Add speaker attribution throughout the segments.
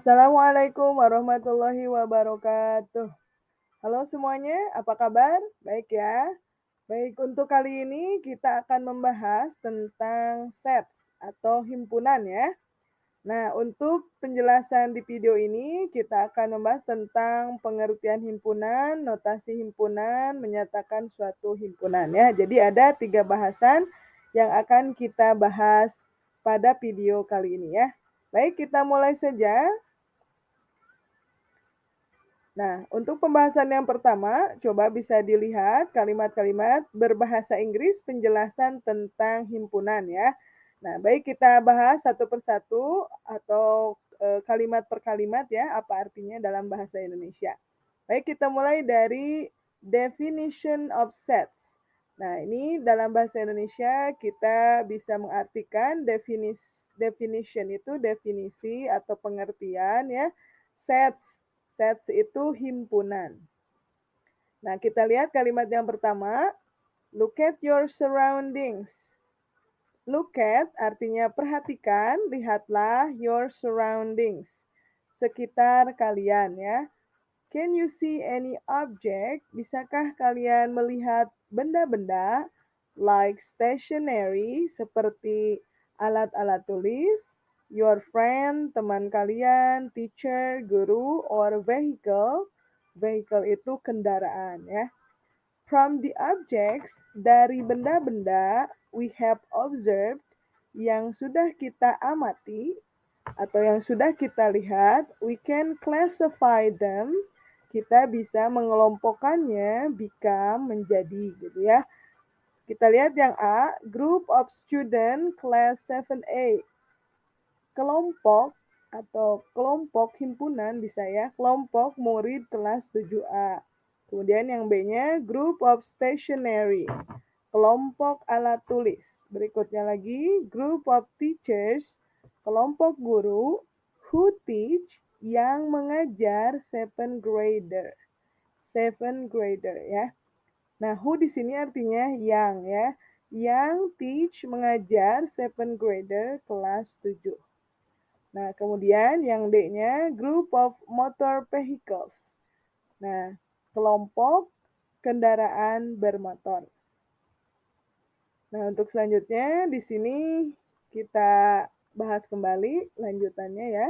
Speaker 1: Assalamualaikum warahmatullahi wabarakatuh. Halo semuanya, apa kabar? Baik ya. Baik, untuk kali ini kita akan membahas tentang sets atau himpunan ya. Nah, untuk penjelasan di video ini kita akan membahas tentang pengertian himpunan, notasi himpunan, menyatakan suatu himpunan ya. Jadi ada 3 bahasan yang akan kita bahas pada video kali ini ya. Baik, kita mulai saja. Nah, untuk pembahasan yang pertama, coba bisa dilihat kalimat-kalimat berbahasa Inggris penjelasan tentang himpunan ya. Nah, baik kita bahas satu persatu atau kalimat per kalimat ya, apa artinya dalam bahasa Indonesia. Baik, kita mulai dari definition of sets. Nah, ini dalam bahasa Indonesia kita bisa mengartikan definition itu definisi atau pengertian ya. Sets Sets itu himpunan. Nah, kita lihat kalimat yang pertama, look at your surroundings. Look at artinya perhatikan, lihatlah your surroundings. Sekitar kalian ya. Can you see any object? Bisakah kalian melihat benda-benda like stationery seperti alat-alat tulis, your friend, teman kalian, teacher, guru, or vehicle. Vehicle itu kendaraan ya. From the objects, dari benda-benda we have observed yang sudah kita amati atau yang sudah kita lihat, we can classify them. Kita bisa mengelompokkannya become menjadi gitu ya. Kita lihat yang A, group of student class 7A. Kelompok atau kelompok himpunan bisa ya, kelompok murid kelas 7A. Kemudian yang B-nya group of stationery, kelompok alat tulis. Berikutnya lagi group of teachers, kelompok guru who teach yang mengajar 7 grader. 7 grader ya. Nah, who di sini artinya yang ya. Yang teach mengajar 7 grader kelas 7. Nah, kemudian yang D-nya group of motor vehicles. Nah, kelompok kendaraan bermotor. Nah, untuk selanjutnya di sini kita bahas kembali lanjutannya ya.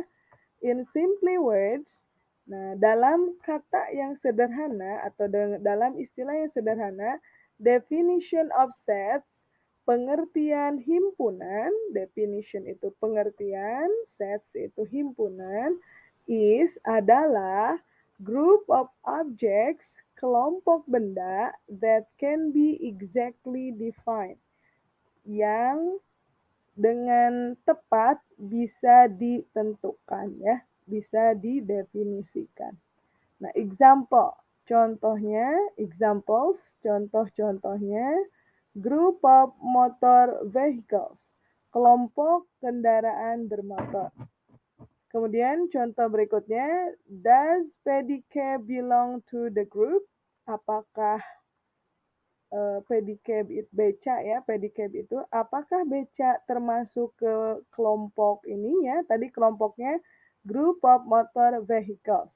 Speaker 1: In simply words, nah dalam kata yang sederhana atau dalam istilah yang sederhana, definition of sets, pengertian himpunan, definition itu pengertian, sets itu himpunan, is adalah group of objects, kelompok benda that can be exactly defined, yang dengan tepat bisa ditentukan ya, bisa didefinisikan. Nah, example, contohnya, examples, contoh-contohnya, group of motor vehicles, kelompok kendaraan bermotor. Kemudian contoh berikutnya, does pedicab belong to the group? Apakah pedicab beca ya, pedicab itu apakah beca termasuk ke kelompok ini ya? Tadi kelompoknya group of motor vehicles,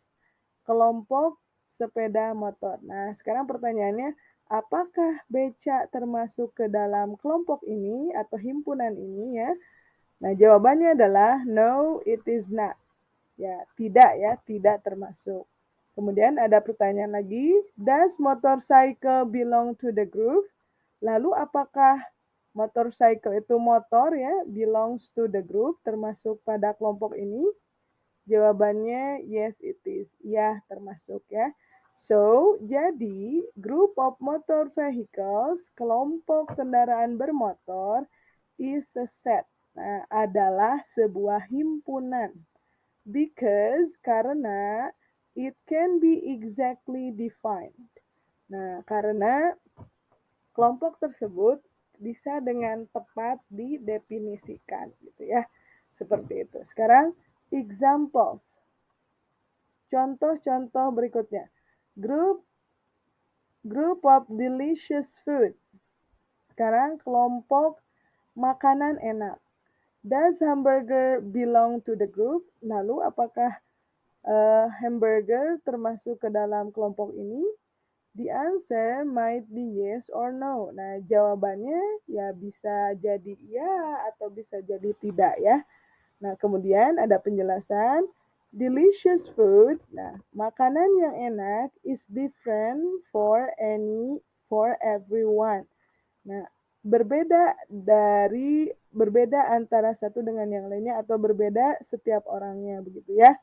Speaker 1: kelompok sepeda motor. Nah, sekarang pertanyaannya, apakah beca termasuk ke dalam kelompok ini atau himpunan ini ya? Nah, jawabannya adalah no, it is not. Ya, tidak termasuk. Kemudian ada pertanyaan lagi, does motorcycle belong to the group? Lalu apakah motorcycle itu motor ya, belongs to the group, termasuk pada kelompok ini? Jawabannya yes it is, ya termasuk ya. So, jadi group of motor vehicles, kelompok kendaraan bermotor, is a set. Nah, adalah sebuah himpunan. Because, karena, it can be exactly defined. Nah, karena kelompok tersebut bisa dengan tepat didefinisikan gitu ya. Seperti itu. Sekarang examples. Contoh-contoh berikutnya. Group of delicious food. Sekarang kelompok makanan enak. Does hamburger belong to the group? Lalu apakah hamburger termasuk ke dalam kelompok ini? The answer might be yes or no. Nah, jawabannya ya bisa jadi iya atau bisa jadi tidak ya. Nah, kemudian ada penjelasan. Delicious food. Nah, makanan yang enak is different for everyone. Nah, berbeda antara satu dengan yang lainnya atau berbeda setiap orangnya begitu ya.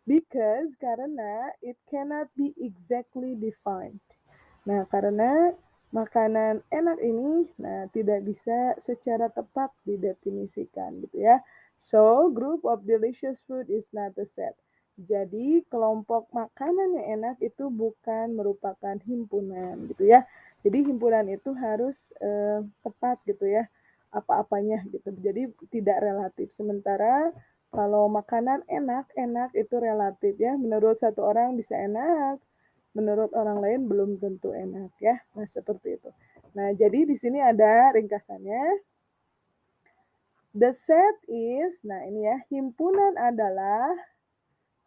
Speaker 1: Because karena it cannot be exactly defined. Nah, karena makanan enak ini tidak bisa secara tepat didefinisikan gitu ya. So, group of delicious food is not a set. Jadi, kelompok makanan yang enak itu bukan merupakan himpunan gitu ya. Jadi, himpunan itu harus tepat gitu ya, apa-apanya gitu. Jadi, tidak relatif. Sementara kalau makanan enak itu relatif ya. Menurut satu orang bisa enak, menurut orang lain belum tentu enak ya. Nah, seperti itu. Nah, jadi di sini ada ringkasannya. The set is, nah ini ya, himpunan adalah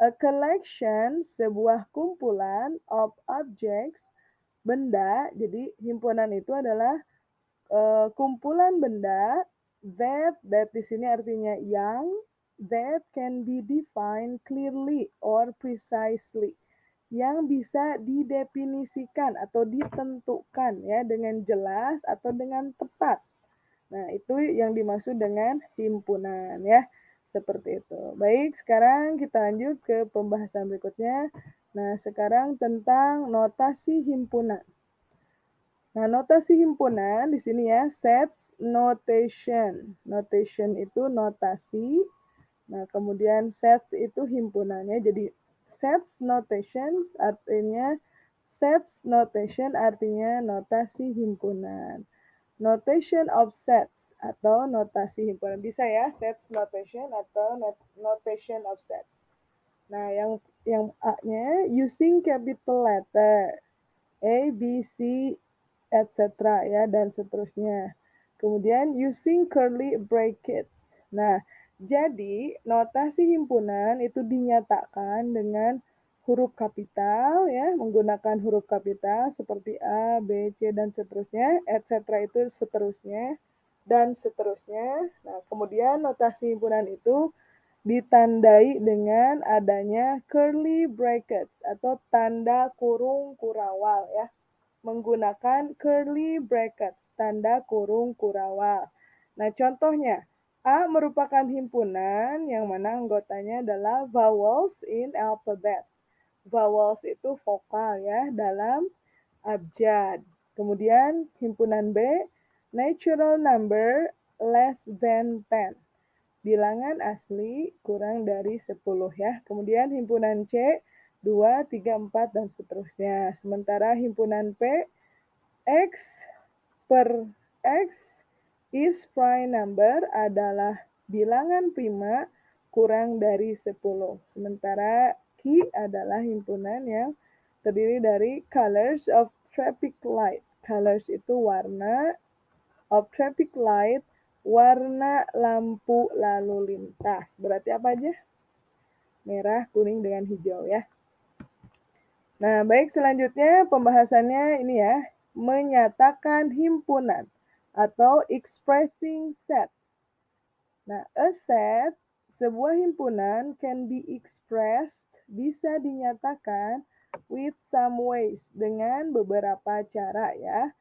Speaker 1: a collection, sebuah kumpulan of objects, benda. Jadi himpunan itu adalah kumpulan benda that di sini artinya yang that can be defined clearly or precisely, yang bisa didefinisikan atau ditentukan ya dengan jelas atau dengan tepat. Nah, itu yang dimaksud dengan himpunan ya. Seperti itu. Baik, sekarang kita lanjut ke pembahasan berikutnya. Nah, sekarang tentang notasi himpunan. Nah, notasi himpunan di sini ya, sets notation. Notation itu notasi. Nah, kemudian sets itu himpunannya. Jadi sets notation artinya notasi himpunan. Notation of sets atau notasi himpunan. Bisa ya, sets notation atau notation of sets. Nah, yang A-nya using capital letter A, B, C, etc. ya, dan seterusnya. Kemudian using curly brackets. Nah, jadi notasi himpunan itu dinyatakan dengan huruf kapital ya, menggunakan huruf kapital seperti A, B, C, dan seterusnya, etc. itu seterusnya, dan seterusnya. Nah, kemudian notasi himpunan itu ditandai dengan adanya curly brackets atau tanda kurung kurawal ya. Menggunakan curly brackets, tanda kurung kurawal. Nah, contohnya, A merupakan himpunan yang mana anggotanya adalah vowels in alphabets. Vowels itu vokal ya dalam abjad. Kemudian himpunan B, natural number less than 10. Bilangan asli kurang dari 10 ya. Kemudian himpunan C, 2, 3, 4, dan seterusnya. Sementara himpunan P, X per X is prime number adalah bilangan prima kurang dari 10. Sementara Q adalah himpunan yang terdiri dari colors of traffic light. Colors itu warna, of traffic light warna lampu lalu lintas. Berarti apa aja? Merah, kuning, dengan hijau ya. Nah, baik, selanjutnya pembahasannya ini ya. Menyatakan himpunan atau expressing set. Nah, a set, sebuah himpunan can be expressed, bisa dinyatakan with some ways, dengan beberapa cara ya.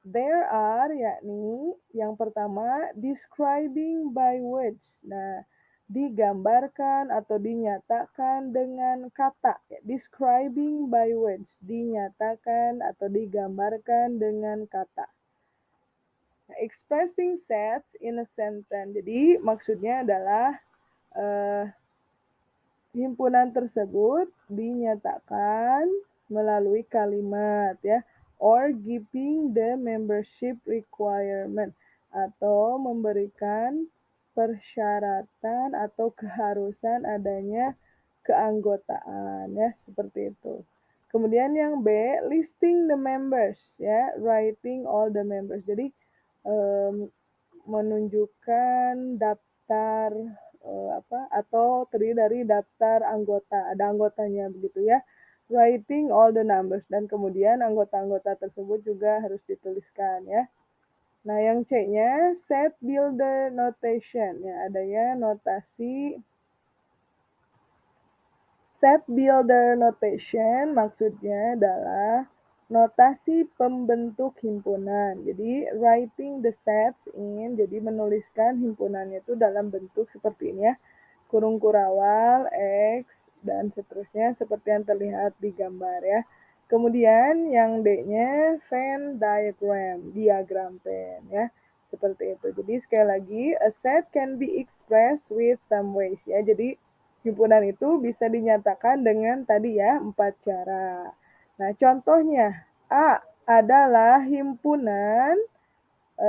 Speaker 1: There are, yakni yang pertama, describing by words. Nah, digambarkan atau dinyatakan dengan kata. Describing by words, dinyatakan atau digambarkan dengan kata. Nah, expressing sets in a sentence. Jadi, maksudnya adalah himpunan tersebut dinyatakan melalui kalimat ya, or giving the membership requirement, atau memberikan persyaratan atau keharusan adanya keanggotaan ya, seperti itu. Kemudian yang B, listing the members ya, writing all the members. Jadi menunjukkan daftar atau terdiri dari daftar anggota, ada anggotanya begitu ya. Writing all the numbers dan kemudian anggota-anggota tersebut juga harus dituliskan ya. Nah, yang C-nya set builder notation ya, adanya notasi set builder notation maksudnya adalah notasi pembentuk himpunan. Jadi writing the sets in, jadi menuliskan himpunannya itu dalam bentuk seperti ini ya. Kurung kurawal, X, dan seterusnya seperti yang terlihat di gambar ya. Kemudian yang D-nya Venn diagram, diagram Venn ya. Seperti itu. Jadi sekali lagi, a set can be expressed with some ways ya. Jadi himpunan itu bisa dinyatakan dengan tadi ya 4 cara. Nah, contohnya A adalah himpunan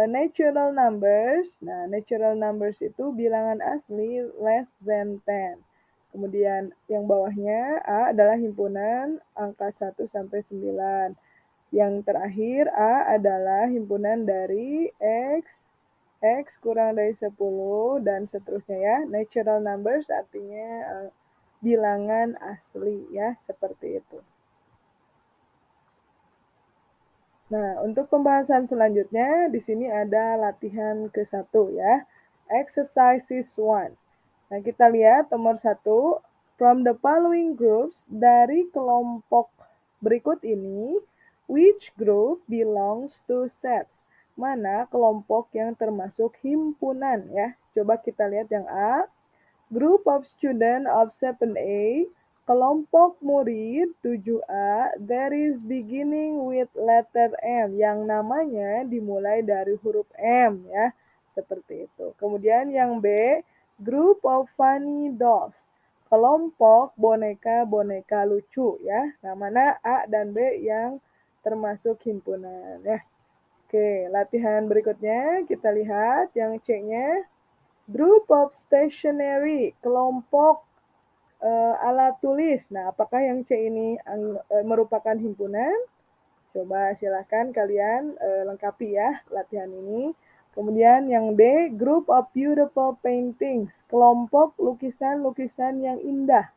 Speaker 1: natural numbers. Nah, natural numbers itu bilangan asli less than 10. Kemudian yang bawahnya A adalah himpunan angka 1 sampai 9. Yang terakhir A adalah himpunan dari X kurang dari 10 dan seterusnya ya. Natural numbers artinya bilangan asli ya, seperti itu. Nah, untuk pembahasan selanjutnya, di sini ada latihan ke-1 ya. Exercises 1. Nah, kita lihat nomor 1. From the following groups, dari kelompok berikut ini, which group belongs to sets? Mana kelompok yang termasuk himpunan ya. Coba kita lihat yang A. Group of student of 7A, kelompok murid 7A, that is beginning with letter M, yang namanya dimulai dari huruf M ya, seperti itu. Kemudian yang B, group of funny dolls, kelompok boneka-boneka lucu ya. Nah, mana A dan B yang termasuk himpunan ya. Oke, latihan berikutnya kita lihat yang C-nya. Group of stationery, kelompok alat tulis. Nah, apakah yang C ini merupakan himpunan? Coba silahkan kalian lengkapi ya latihan ini. Kemudian yang D, group of beautiful paintings, kelompok lukisan-lukisan yang indah.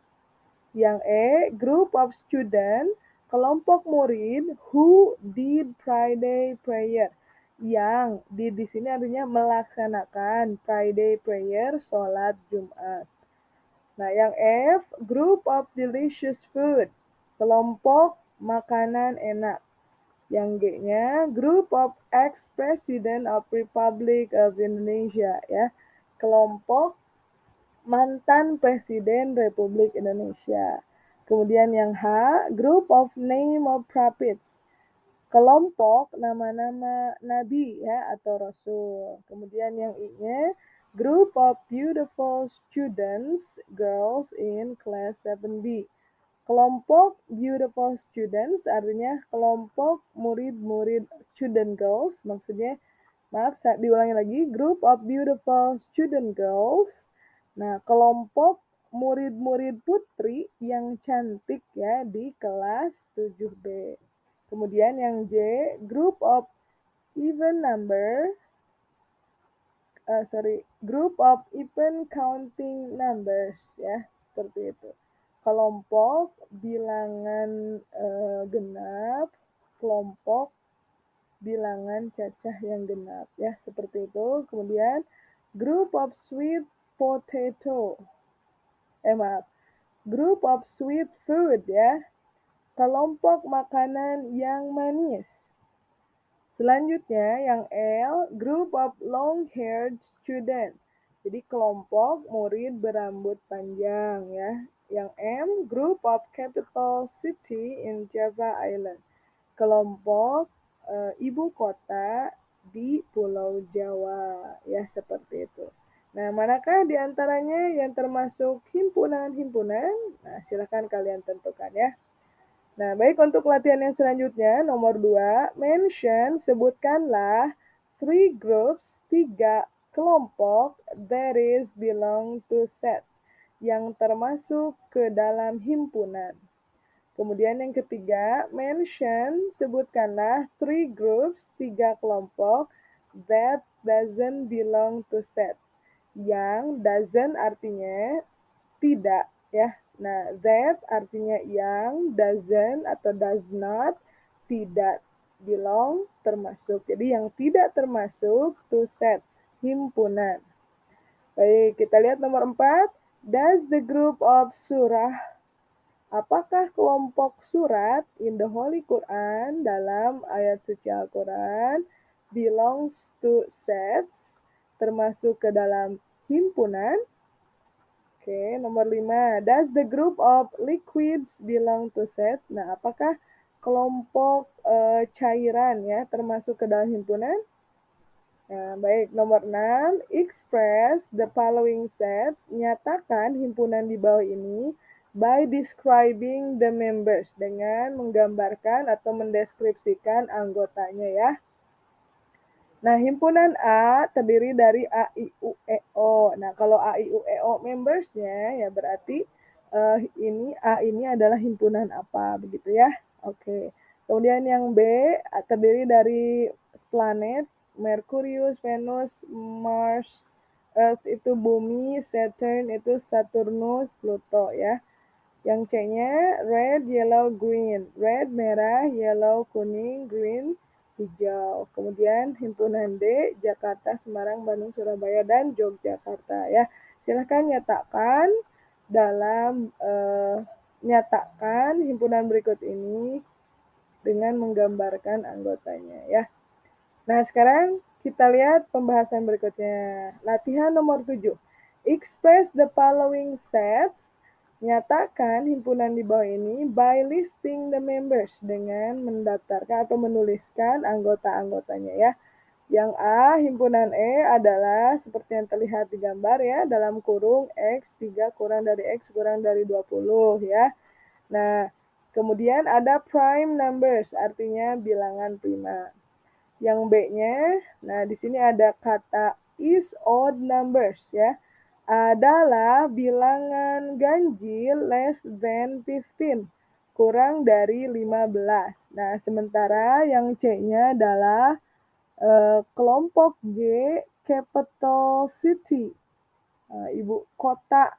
Speaker 1: Yang E, group of student, kelompok murid who did Friday prayer. Yang di sini artinya melaksanakan Friday prayer, sholat Jumat. Nah, yang F, group of delicious food, kelompok makanan enak. Yang G-nya, group of ex-president of Republic of Indonesia, ya, kelompok mantan Presiden Republik Indonesia. Kemudian yang H, group of name of prophets, kelompok nama-nama nabi ya atau rasul. Kemudian yang I-nya, group of beautiful students, girls in class 7B. Kelompok beautiful students artinya kelompok murid-murid student girls, maksudnya maaf saya diulangi lagi, group of beautiful student girls. Nah, kelompok murid-murid putri yang cantik ya di kelas 7B. Kemudian yang J, group of even number, group of even counting numbers ya, seperti itu. Kelompok bilangan genap, kelompok bilangan cacah yang genap ya, seperti itu. Kemudian group of sweet potato. Maaf. Group of sweet food ya. Kelompok makanan yang manis. Selanjutnya yang L, group of long-haired student. Jadi kelompok murid berambut panjang ya. Yang M, group of capital city in Java Island. Kelompok ibu kota di Pulau Jawa ya, seperti itu. Nah, manakah di antaranya yang termasuk himpunan-himpunan? Nah, silakan kalian tentukan ya. Nah, baik, untuk latihan yang selanjutnya, nomor 2, mention, sebutkanlah 3 groups, 3 kelompok, that is belong to sets, yang termasuk ke dalam himpunan. Kemudian yang ketiga, mention, sebutkanlah 3 groups, 3 kelompok, that doesn't belong to sets, yang, doesn't artinya tidak ya. Nah, that artinya yang, doesn't atau does not tidak, belong termasuk. Jadi yang tidak termasuk to sets, himpunan. Baik, kita lihat nomor 4. Does the group of surah, apakah kelompok surat in the Holy Quran dalam ayat suci Al-Quran belongs to sets, termasuk ke dalam himpunan? Oke, nomor 5. Does the group of liquids belong to set? Nah, apakah kelompok cairan ya termasuk ke dalam himpunan? Nah, baik. Nomor 6. Express the following sets. Nyatakan himpunan di bawah ini by describing the members. Dengan menggambarkan atau mendeskripsikan anggotanya ya. Nah, himpunan A terdiri dari A, I, U, E, O. Nah, kalau A, I, U, E, O membersnya, ya berarti ini A ini adalah himpunan apa, begitu ya. Oke. Kemudian yang B terdiri dari planet, Merkurius, Venus, Mars, Earth itu bumi, Saturn itu Saturnus, Pluto ya. Yang C-nya red, yellow, green. Red merah, yellow kuning, green hijau. Kemudian himpunan D, Jakarta, Semarang, Bandung, Surabaya, dan Yogyakarta ya. Silahkan nyatakan dalam nyatakan himpunan berikut ini dengan menggambarkan anggotanya ya. Nah, sekarang kita lihat pembahasan berikutnya. Latihan nomor 7. Express the following sets. Nyatakan himpunan di bawah ini by listing the members dengan mendaftarkan atau menuliskan anggota-anggotanya ya. Yang A, himpunan E adalah seperti yang terlihat di gambar ya, dalam kurung X 3 kurang dari X kurang dari 20 ya. Nah, kemudian ada prime numbers, artinya bilangan prima. Yang B-nya, nah di sini ada kata is odd numbers ya, adalah bilangan ganjil less than 15, kurang dari 15. Nah, sementara yang C-nya adalah kelompok G, capital city, ibu kota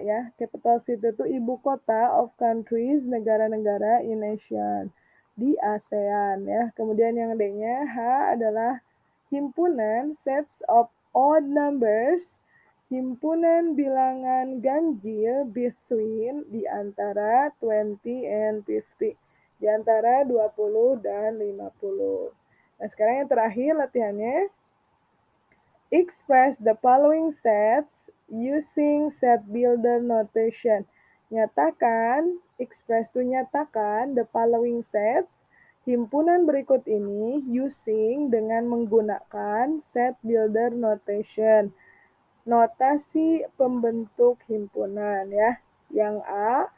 Speaker 1: ya. Capital city itu ibu kota of countries, negara-negara in ASEAN, di ASEAN ya. Kemudian yang D-nya H adalah himpunan sets of odd numbers, himpunan bilangan ganjil between di antara 20 and 50, di antara 20 dan 50. Nah, sekarang yang terakhir latihannya. Express the following sets using set builder notation. Nyatakan, express itu nyatakan the following sets, himpunan berikut ini using dengan menggunakan set builder notation. Notasi pembentuk himpunan ya. Yang A,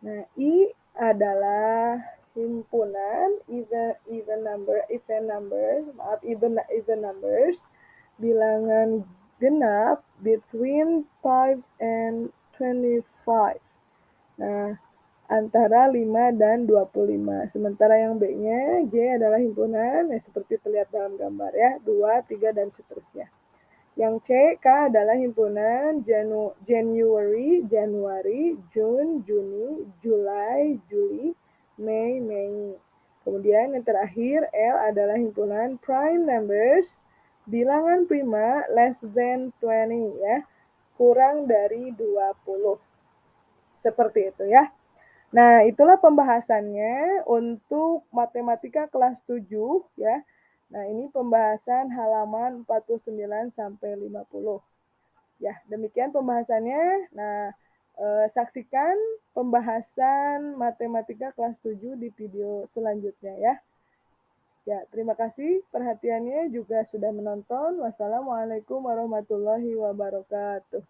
Speaker 1: nah I adalah himpunan even numbers, bilangan genap between 5 and 25. Nah, antara 5 dan 25. Sementara yang B-nya, J adalah himpunan, ya seperti terlihat dalam gambar ya, 2, 3, dan seterusnya. Yang C, K adalah himpunan January, June, Juni, Julai, Juli, Mei. Kemudian yang terakhir, L adalah himpunan prime numbers, bilangan prima less than 20 ya, kurang dari 20. Seperti itu ya. Nah, itulah pembahasannya untuk matematika kelas 7 ya. Nah, ini pembahasan halaman 49 sampai 50. Ya, demikian pembahasannya. Nah, saksikan pembahasan matematika kelas 7 di video selanjutnya ya. Ya, terima kasih perhatiannya juga sudah menonton. Wassalamualaikum warahmatullahi wabarakatuh.